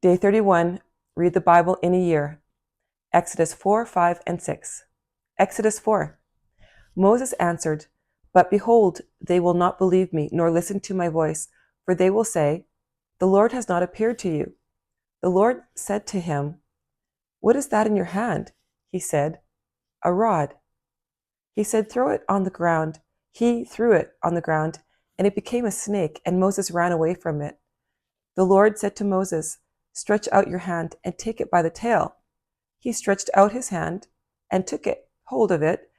Day 31, read the Bible in a year. Exodus 4, 5, and 6. Exodus 4. Moses answered, "But behold, they will not believe me, nor listen to my voice, for they will say, 'The Lord has not appeared to you.' The Lord said to him, 'What is that in your hand?' He said, 'A rod.' He said, 'Throw it on the ground.' He threw it on the ground, and it became a snake, and Moses ran away from it. The Lord said to Moses, 'Stretch out your hand and take it by the tail.' He stretched out his hand and took hold of it,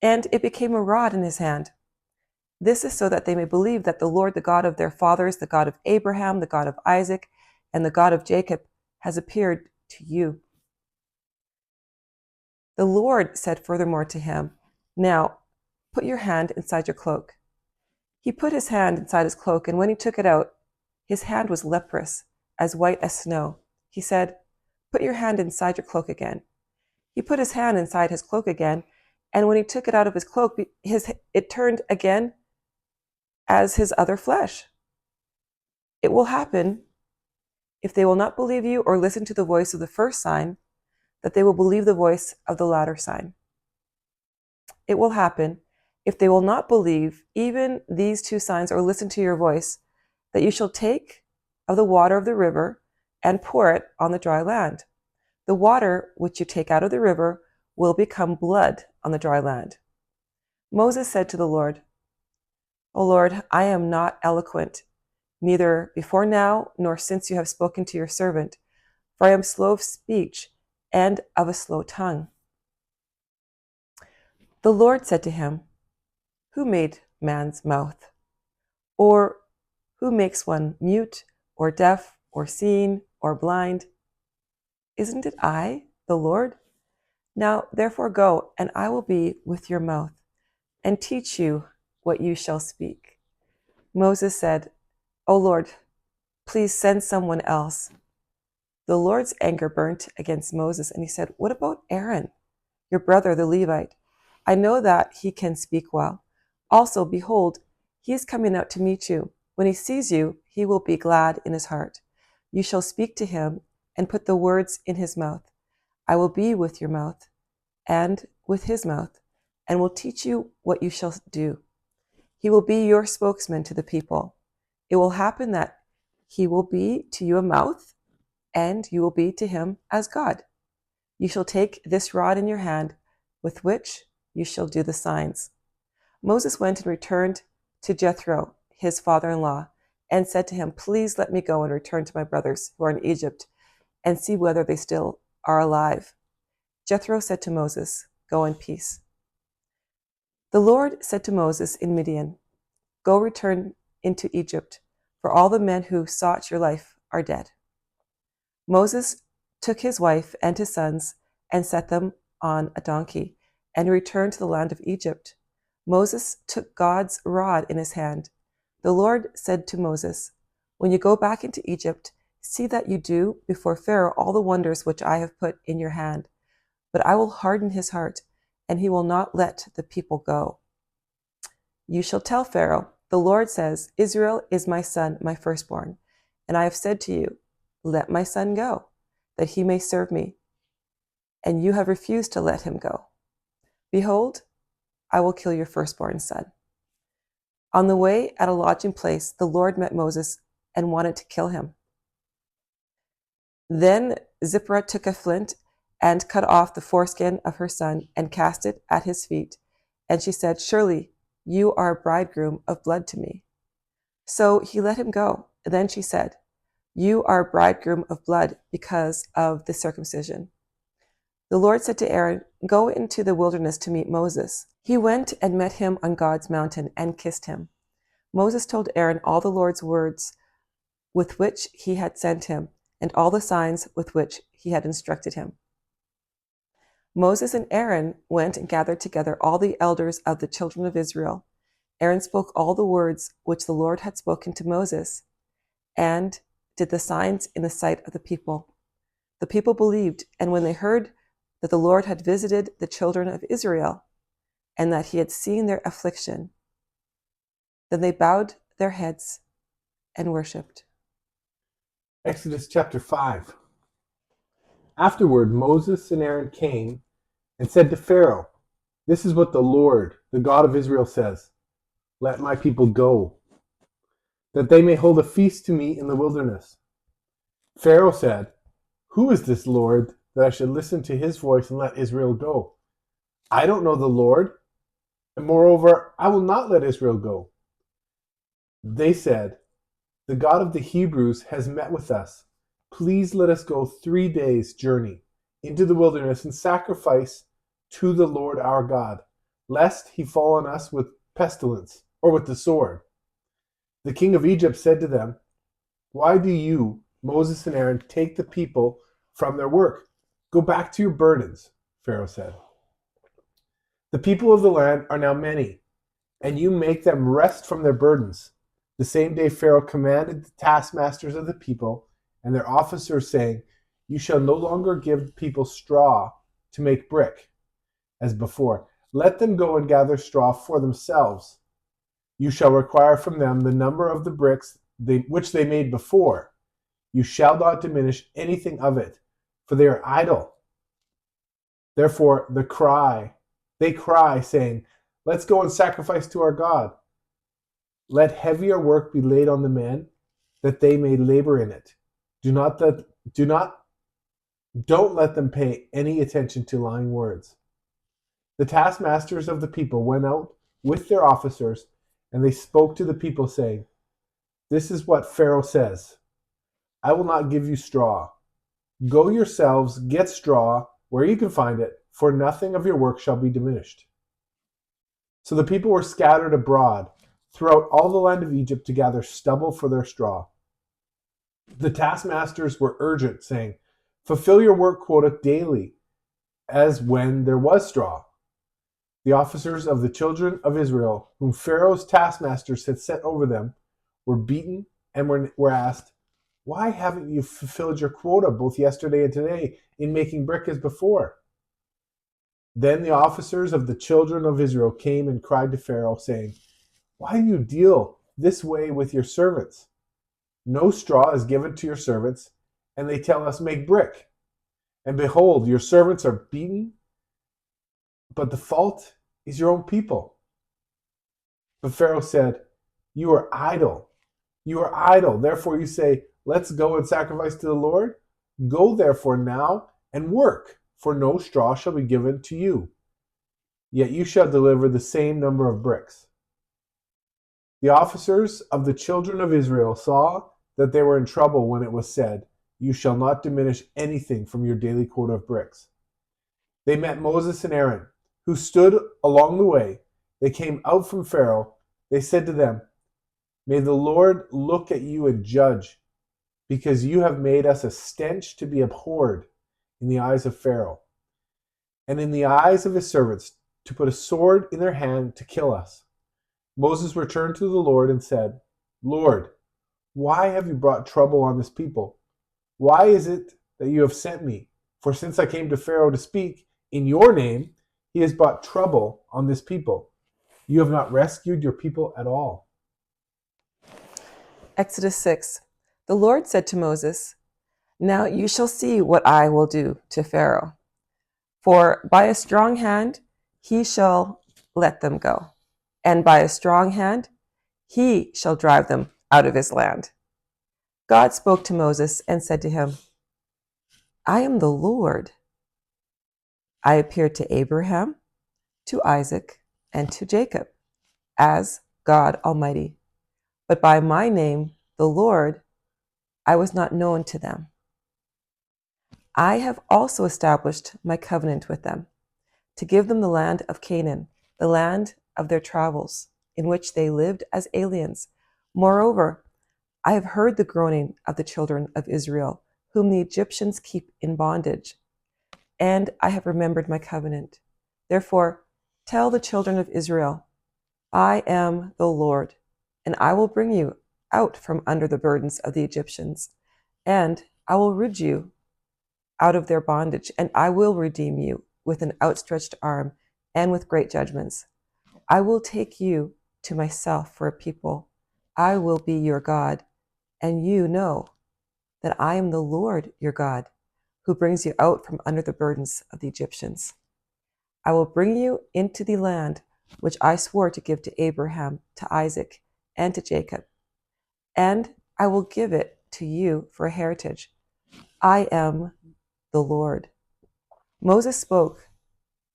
and it became a rod in his hand. This is so that they may believe that the Lord, the God of their fathers, the God of Abraham, the God of Isaac, and the God of Jacob, has appeared to you." The Lord said furthermore to him, "Now, put your hand inside your cloak." He put his hand inside his cloak, and when he took it out, his hand was leprous, as white as snow. He said, "Put your hand inside your cloak again." He put his hand inside his cloak again, and when he took it out of his cloak, it turned again as his other flesh. It will happen, if they will not believe you or listen to the voice of the first sign, that they will believe the voice of the latter sign. It will happen, if they will not believe even these two signs or listen to your voice, that you shall take of the water of the river and pour it on the dry land. The water which you take out of the river will become blood on the dry land. Moses said to the Lord, "O Lord, I am not eloquent, neither before now nor since you have spoken to your servant, for I am slow of speech and of a slow tongue." The Lord said to him, "Who made man's mouth? Or who makes one mute or deaf or seeing or blind? Isn't it I, the Lord? Now therefore go, and I will be with your mouth and teach you what you shall speak." Moses said, "O Lord, please send someone else." The Lord's anger burnt against Moses, and he said, "What about Aaron, your brother, the Levite? I know that he can speak well. Also, behold, he is coming out to meet you. When he sees you, he will be glad in his heart. You shall speak to him and put the words in his mouth. I will be with your mouth and with his mouth, and will teach you what you shall do. He will be your spokesman to the people. It will happen that he will be to you a mouth, and you will be to him as God. You shall take this rod in your hand, with which you shall do the signs." Moses went and returned to Jethro, his father-in-law, and said to him, "Please let me go and return to my brothers who are in Egypt, and see whether they still are alive." Jethro said to Moses, "Go in peace." The Lord said to Moses in Midian, "Go return into Egypt, for all the men who sought your life are dead." Moses took his wife and his sons and set them on a donkey, and returned to the land of Egypt. Moses took God's rod in his hand. The Lord said to Moses, "When you go back into Egypt, see that you do before Pharaoh all the wonders which I have put in your hand. But I will harden his heart, and he will not let the people go. You shall tell Pharaoh, 'The Lord says, Israel is my son, my firstborn. And I have said to you, let my son go, that he may serve me. And you have refused to let him go. Behold, I will kill your firstborn son.'" On the way at a lodging place, the Lord met Moses and wanted to kill him. Then Zipporah took a flint and cut off the foreskin of her son and cast it at his feet. And she said, "Surely you are a bridegroom of blood to me." So he let him go. Then she said, "You are a bridegroom of blood because of the circumcision." The Lord said to Aaron, "Go into the wilderness to meet Moses." He went and met him on God's mountain and kissed him. Moses told Aaron all the Lord's words with which he had sent him, and all the signs with which he had instructed him. Moses and Aaron went and gathered together all the elders of the children of Israel. Aaron spoke all the words which the Lord had spoken to Moses, and did the signs in the sight of the people. The people believed, and when they heard that the Lord had visited the children of Israel, and that he had seen their affliction, then they bowed their heads and worshipped. Exodus chapter 5. Afterward, Moses and Aaron came and said to Pharaoh, "This is what the Lord, the God of Israel, says: Let my people go, that they may hold a feast to me in the wilderness." Pharaoh said, "Who is this Lord that I should listen to his voice and let Israel go? I don't know the Lord, and moreover, I will not let Israel go." They said, "The God of the Hebrews has met with us. Please let us go 3 days' journey into the wilderness and sacrifice to the Lord our God, lest he fall on us with pestilence or with the sword." The king of Egypt said to them, "Why do you, Moses and Aaron, take the people from their work? Go back to your burdens," Pharaoh said. "The people of the land are now many, and you make them rest from their burdens." The same day Pharaoh commanded the taskmasters of the people and their officers, saying, "You shall no longer give people straw to make brick, as before. Let them go and gather straw for themselves. You shall require from them the number of the bricks which they made before. You shall not diminish anything of it, for they are idle." Therefore they cry, saying, "Let's go and sacrifice to our God. Let heavier work be laid on the men, that they may labor in it. Do not let, do not, don't let them pay any attention to lying words." The taskmasters of the people went out with their officers, and they spoke to the people, saying, "This is what Pharaoh says: I will not give you straw. Go yourselves, get straw where you can find it, for nothing of your work shall be diminished." So the people were scattered abroad throughout all the land of Egypt to gather stubble for their straw. The taskmasters were urgent, saying, "Fulfill your work quota daily, as when there was straw." The officers of the children of Israel, whom Pharaoh's taskmasters had set over them, were beaten and were asked, "Why haven't you fulfilled your quota both yesterday and today in making brick as before?" Then the officers of the children of Israel came and cried to Pharaoh, saying, "Why do you deal this way with your servants? No straw is given to your servants, and they tell us, 'Make brick.' And behold, your servants are beaten, but the fault is your own people." But Pharaoh said, "You are idle. You are idle. Therefore you say, 'Let's go and sacrifice to the Lord.' Go therefore now and work, for no straw shall be given to you. Yet you shall deliver the same number of bricks." The officers of the children of Israel saw that they were in trouble when it was said, "You shall not diminish anything from your daily quota of bricks." They met Moses and Aaron, who stood along the way. They came out from Pharaoh. They said to them, "May the Lord look at you and judge, because you have made us a stench to be abhorred in the eyes of Pharaoh, and in the eyes of his servants, to put a sword in their hand to kill us." Moses returned to the Lord and said, "Lord, why have you brought trouble on this people? Why is it that you have sent me? For since I came to Pharaoh to speak in your name, he has brought trouble on this people. You have not rescued your people at all." Exodus 6. The Lord said to Moses, "Now you shall see what I will do to Pharaoh. For by a strong hand he shall let them go, and by a strong hand he shall drive them out of his land." God spoke to Moses and said to him, "I am the Lord. I appeared to Abraham, to Isaac, and to Jacob as God Almighty. But by my name, the Lord, I was not known to them. I have also established my covenant with them, to give them the land of Canaan, the land of their travels, in which they lived as aliens. Moreover, I have heard the groaning of the children of Israel, whom the Egyptians keep in bondage, and I have remembered my covenant. Therefore, tell the children of Israel, I am the Lord, and I will bring you out from under the burdens of the Egyptians, and I will rid you out of their bondage, and I will redeem you with an outstretched arm and with great judgments. I will take you to myself for a people. I will be your God, and you know that I am the Lord your God, who brings you out from under the burdens of the Egyptians. I will bring you into the land which I swore to give to Abraham, to Isaac, and to Jacob, and I will give it to you for a heritage. I am the Lord. Moses spoke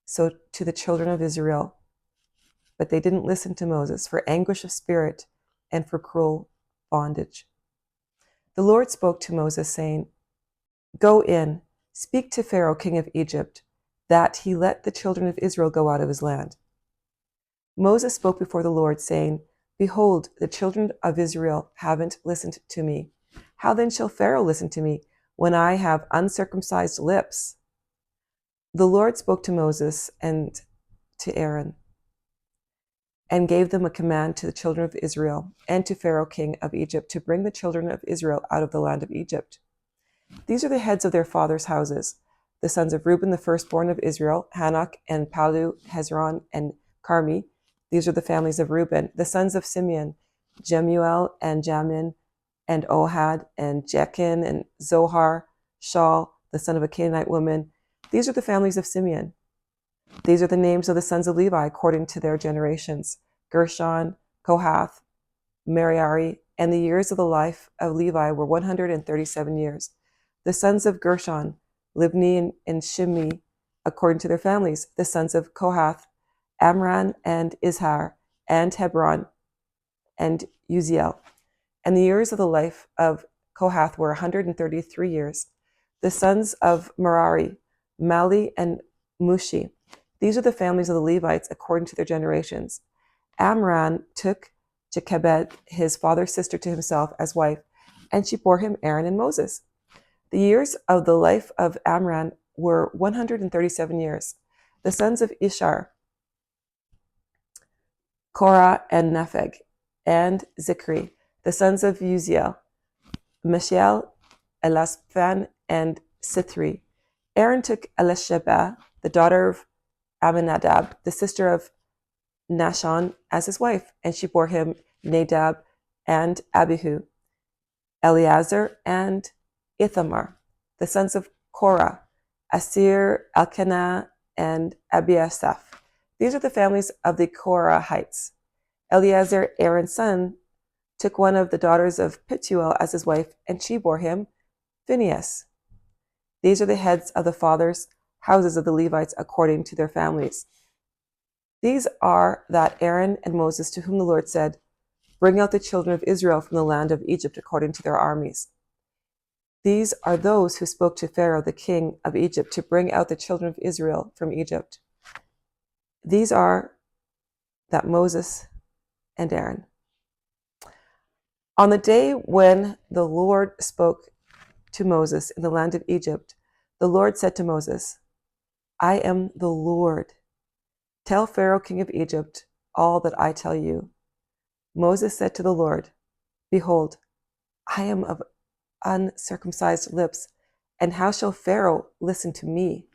so to the children of Israel, but they didn't listen to Moses for anguish of spirit and for cruel bondage. The Lord spoke to Moses, saying, Go in, speak to Pharaoh, king of Egypt, that he let the children of Israel go out of his land. Moses spoke before the Lord, saying, Behold, the children of Israel haven't listened to me. How then shall Pharaoh listen to me when I have uncircumcised lips? The Lord spoke to Moses and to Aaron, and gave them a command to the children of Israel and to Pharaoh, king of Egypt, to bring the children of Israel out of the land of Egypt. These are the heads of their fathers' houses: the sons of Reuben, the firstborn of Israel, Hanok and Palu, Hezron and Carmi. These are the families of Reuben. The sons of Simeon, Jemuel and Jamin and Ohad and Jechin and Zohar, Shaul, the son of a Canaanite woman. These are the families of Simeon. These are the names of the sons of Levi according to their generations: Gershon, Kohath, Merari. And the years of the life of Levi were 137 years. The sons of Gershon, Libni and Shimei, according to their families. The sons of Kohath, Amram and Izhar, and Hebron, and Uziel. And the years of the life of Kohath were 133 years. The sons of Merari, Mali and Mushi. These are the families of the Levites according to their generations. Amram took Jochebed, his father's sister, to himself as wife, and she bore him Aaron and Moses. The years of the life of Amram were 137 years. The sons of Ishar, Korah and Nepheg, and Zikri. The sons of Uziel, Mishael, Elazaphan, and Sithri. Aaron took Elisheba, the daughter of Aminadab, the sister of Nashon, as his wife, and she bore him Nadab and Abihu, Eleazar, and Ithamar. The sons of Korah, Asir, Elkanah, and Abiasaph. These are the families of the Korahites. Eleazar, Aaron's son, took one of the daughters of Pituel as his wife, and she bore him Phinehas. These are the heads of the fathers' houses of the Levites according to their families. These are that Aaron and Moses, to whom the Lord said, Bring out the children of Israel from the land of Egypt according to their armies. These are those who spoke to Pharaoh, the king of Egypt, to bring out the children of Israel from Egypt. These are that Moses and Aaron. On the day when the Lord spoke to Moses in the land of Egypt, the Lord said to Moses, I am the Lord. Tell Pharaoh, king of Egypt, all that I tell you. Moses said to the Lord, Behold, I am of uncircumcised lips, and how shall Pharaoh listen to me?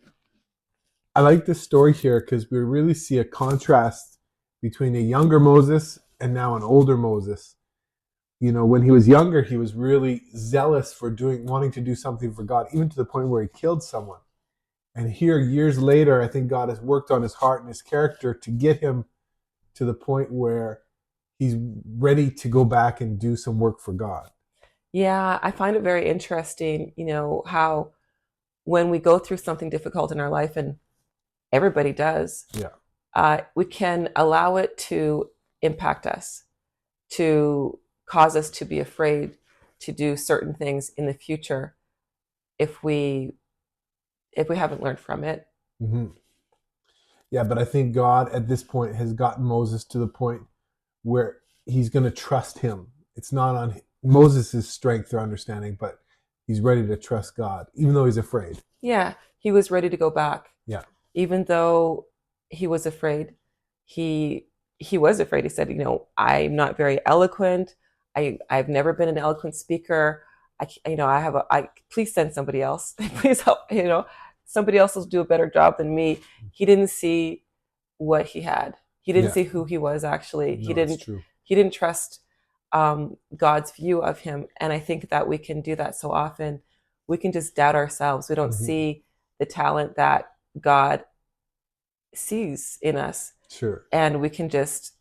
I like this story here because we really see a contrast between a younger Moses and now an older Moses. You know, when he was younger, he was really zealous for wanting to do something for God, even to the point where he killed someone. And here, years later, I think God has worked on his heart and his character to get him to the point where he's ready to go back and do some work for God. Yeah, I find it very interesting, how when we go through something difficult in our life, and everybody does, we can allow it to impact us, to cause us to be afraid to do certain things in the future if we haven't learned from it. Mm-hmm. Yeah, but I think God at this point has gotten Moses to the point where he's going to trust him. It's not on Moses' strength or understanding, but he's ready to trust God, even though he's afraid. Yeah, he was ready to go back. Yeah. Even though he was afraid, he was afraid. He said, I'm not very eloquent. I've never been an eloquent speaker. Please send somebody else. Please help, somebody else will do a better job than me. He didn't see what he had. He didn't see who he was actually. No, He didn't trust God's view of him. And I think that we can do that so often. We can just doubt ourselves. We don't see the talent that God sees in us. Sure. And we can just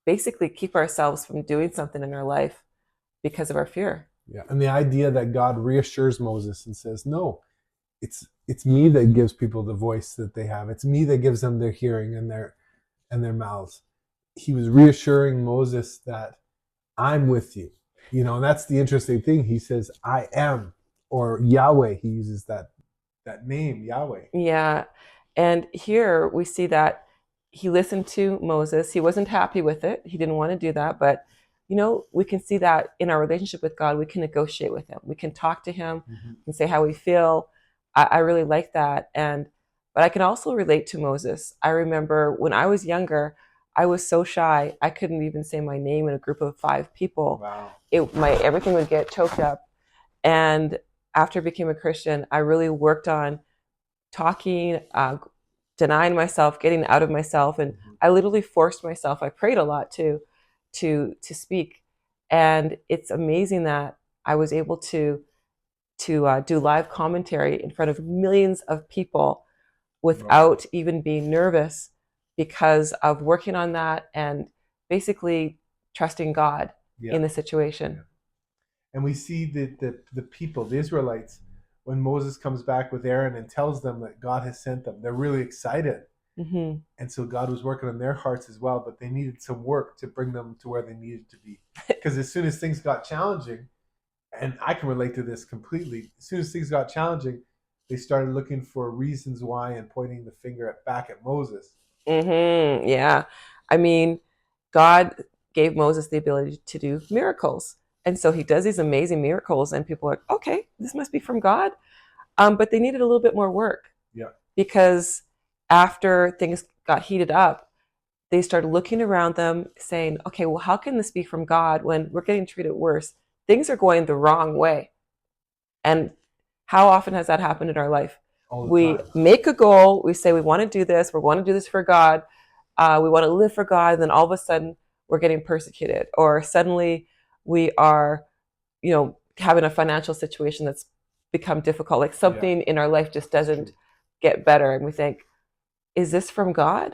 basically keep ourselves from doing something in our life because of our fear. Yeah. And the idea that God reassures Moses and says, no, it's me that gives people the voice that they have. It's me that gives them their hearing and their mouths. He was reassuring Moses that I'm with you. And that's the interesting thing. He says, I am, or Yahweh. He uses that name, Yahweh. Yeah. And here we see that he listened to Moses. He wasn't happy with it. He didn't want to do that. But, we can see that in our relationship with God, we can negotiate with him. We can talk to him and say how we feel. I really like that. But I can also relate to Moses. I remember when I was younger, I was so shy. I couldn't even say my name in a group of 5 people. Wow. Everything would get choked up. And after I became a Christian, I really worked on talking, denying myself, getting out of myself, and I literally forced myself. I prayed a lot too, to speak, and it's amazing that I was able to do live commentary in front of millions of people without even being nervous, because of working on that and basically trusting God in the situation. Yeah. And we see the people, the Israelites, when Moses comes back with Aaron and tells them that God has sent them, they're really excited. Mm-hmm. And so God was working on their hearts as well, but they needed some work to bring them to where they needed to be. Because as soon as things got challenging, and I can relate to this completely, as soon as things got challenging, they started looking for reasons why and pointing the finger back at Moses. Mm-hmm. Yeah. I mean, God gave Moses the ability to do miracles. And so he does these amazing miracles, and people are like, okay, this must be from God. But they needed a little bit more work. Yeah. Because after things got heated up, they started looking around them saying, okay, well, how can this be from God when we're getting treated worse? Things are going the wrong way. And how often has that happened in our life? We make a goal, we say we want to do this, we want to do this for God, we want to live for God, and then all of a sudden we're getting persecuted, or suddenly we are, having a financial situation that's become difficult, like something in our life just doesn't get better, and we think, is this from God?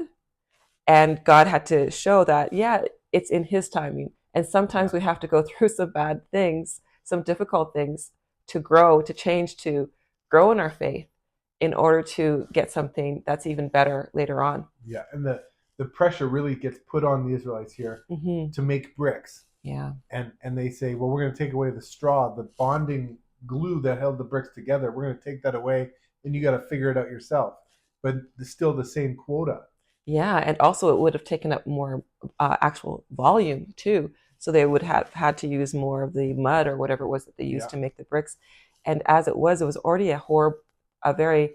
And God had to show that, yeah, it's in his timing. And sometimes we have to go through some bad things, some difficult things, to grow, to change, to grow in our faith in order to get something that's even better later on. Yeah, and the pressure really gets put on the Israelites here to make bricks. Yeah. And they say, well, we're going to take away the straw, the bonding glue that held the bricks together. We're going to take that away, and you got to figure it out yourself. But it's still the same quota. Yeah, and also it would have taken up more actual volume too. So they would have had to use more of the mud or whatever it was that they used to make the bricks. And as it was already a very,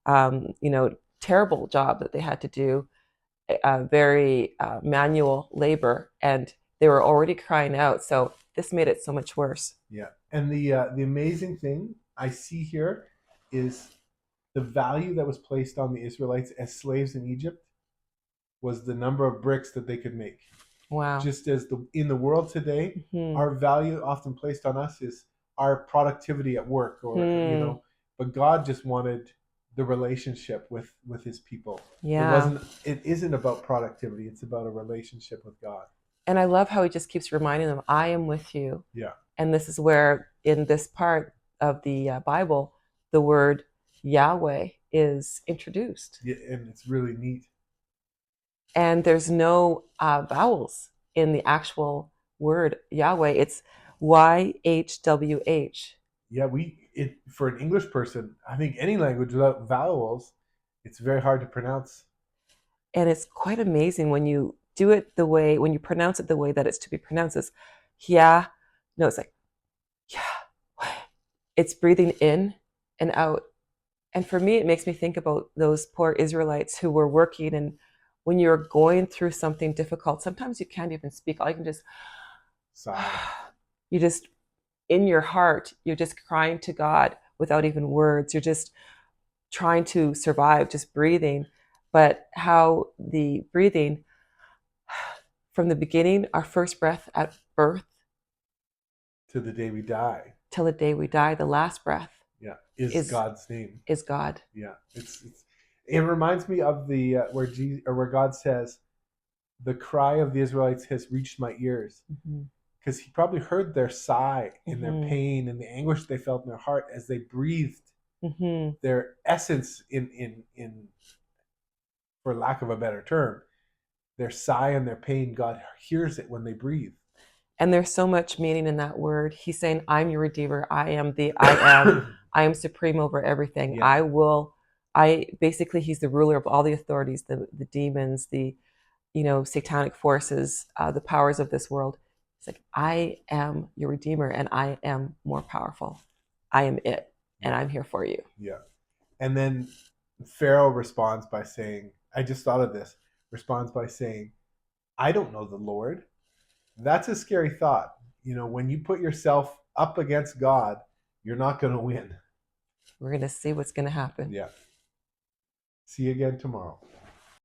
terrible job that they had to do, very manual labor, and they were already crying out. So this made it so much worse. Yeah, and the amazing thing I see here is the value that was placed on the Israelites as slaves in Egypt was the number of bricks that they could make. Wow. Just as in the world today, our value often placed on us is our productivity at work, or but God just wanted the relationship with his people. Yeah. It isn't about productivity, it's about a relationship with God. And I love how he just keeps reminding them, I am with you. Yeah. And this is where, in this part of the Bible, the word Yahweh is introduced. Yeah, and it's really neat. And there's no vowels in the actual word Yahweh. It's YHWH. Yeah, for an English person, I think any language without vowels, it's very hard to pronounce. And it's quite amazing when you when you pronounce it the way that it's to be pronounced. It's yeah. No, it's like yeah. It's breathing in and out. And for me, it makes me think about those poor Israelites who were working, and when you're going through something difficult, sometimes you can't even speak. All you can just sigh. You just, in your heart, you're just crying to God without even words. You're just trying to survive, just breathing. But how the breathing, from the beginning, our first breath at birth, To the day we die. Till the day we die, the last breath Yeah, is God's name. is God. Yeah, it reminds me of the where God says, "The cry of the Israelites has reached my ears," because He probably heard their sigh and their pain and the anguish they felt in their heart as they breathed their essence in for lack of a better term, their sigh and their pain. God hears it when they breathe. And there's so much meaning in that word. He's saying, I'm your redeemer. I am the I am. I am supreme over everything. Yeah. Basically, he's the ruler of all the authorities, the demons, the satanic forces, the powers of this world. It's like, I am your redeemer and I am more powerful. I am it and I'm here for you. Yeah. And then Pharaoh responds by saying, I just thought of this, responds by saying, I don't know the Lord. That's a scary thought. When you put yourself up against God, you're not going to win. We're going to see what's going to happen. Yeah. See you again tomorrow.